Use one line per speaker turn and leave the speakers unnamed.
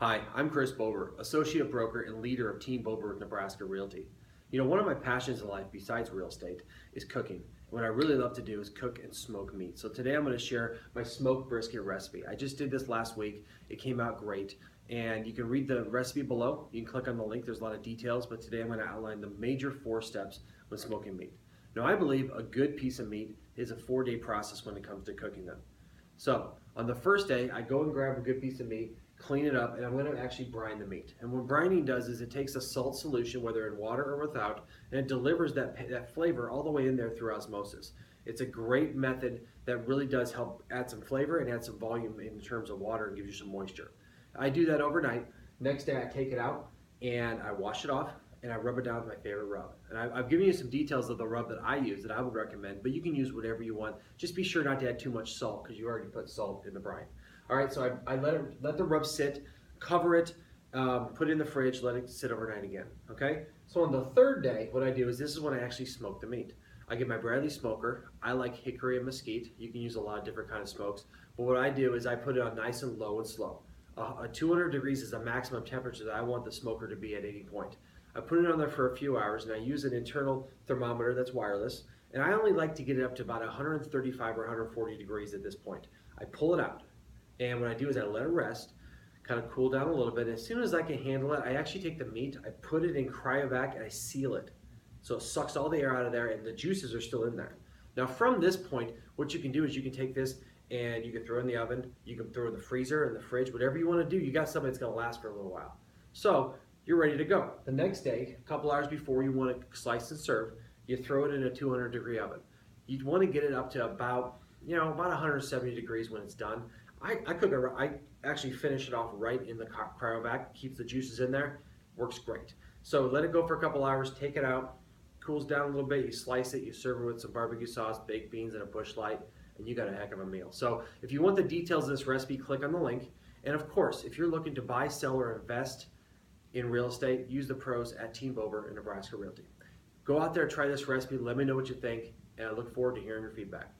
Hi, I'm Chris Bober, Associate Broker and leader of Team Bober with Nebraska Realty. You know, one of my passions in life besides real estate is cooking. What I really love to do is cook and smoke meat. So today I'm going to share my smoked brisket recipe. I just did this last week. It came out great. And you can read the recipe below. You can click on the link. There's a lot of details, but today I'm going to outline the major 4 steps when smoking meat. Now, I believe a good piece of meat is a 4-day process when it comes to cooking them. So on the first day, I go and grab a good piece of meat, clean it up, and I'm going to actually brine the meat. And what brining does is it takes a salt solution, whether in water or without, and it delivers that flavor all the way in there through osmosis. It's a great method that really does help add some flavor and add some volume in terms of water and gives you some moisture. I do that overnight. Next day I take it out and I wash it off and I rub it down with my favorite rub. And I've given you some details of the rub that I use that I would recommend, but you can use whatever you want. Just be sure not to add too much salt because you already put salt in the brine. All right, so I let the rub sit, cover it, put it in the fridge, let it sit overnight again, okay? So on the third day, what I do is this is when I actually smoke the meat. I get my Bradley smoker. I like hickory and mesquite. You can use a lot of different kind of smokes, but what I do is I put it on nice and low and slow. 200 degrees is the maximum temperature that I want the smoker to be at any point. I put it on there for a few hours and I use an internal thermometer that's wireless, and I only like to get it up to about 135 or 140 degrees at this point. I pull it out, and what I do is I let it rest, kind of cool down a little bit. As soon as I can handle it, I actually take the meat, I put it in cryovac, and I seal it. So it sucks all the air out of there, and the juices are still in there. Now from this point, what you can do is you can take this and you can throw it in the oven, you can throw it in the freezer, in the fridge, whatever you want to do. You got something that's going to last for a little while. So you're ready to go. The next day, a couple hours before you want to slice and serve, you throw it in a 200-degree oven. You'd want to get it up to about 170 degrees when it's done. I actually finish it off right in the cryovac, keeps the juices in there, works great. So let it go for a couple hours, take it out, cools down a little bit, you slice it, you serve it with some barbecue sauce, baked beans, and a bush light, and you got a heck of a meal. So if you want the details of this recipe, click on the link. And of course, if you're looking to buy, sell, or invest in real estate, use the pros at Team Bober and Nebraska Realty. Go out there, try this recipe, let me know what you think, and I look forward to hearing your feedback.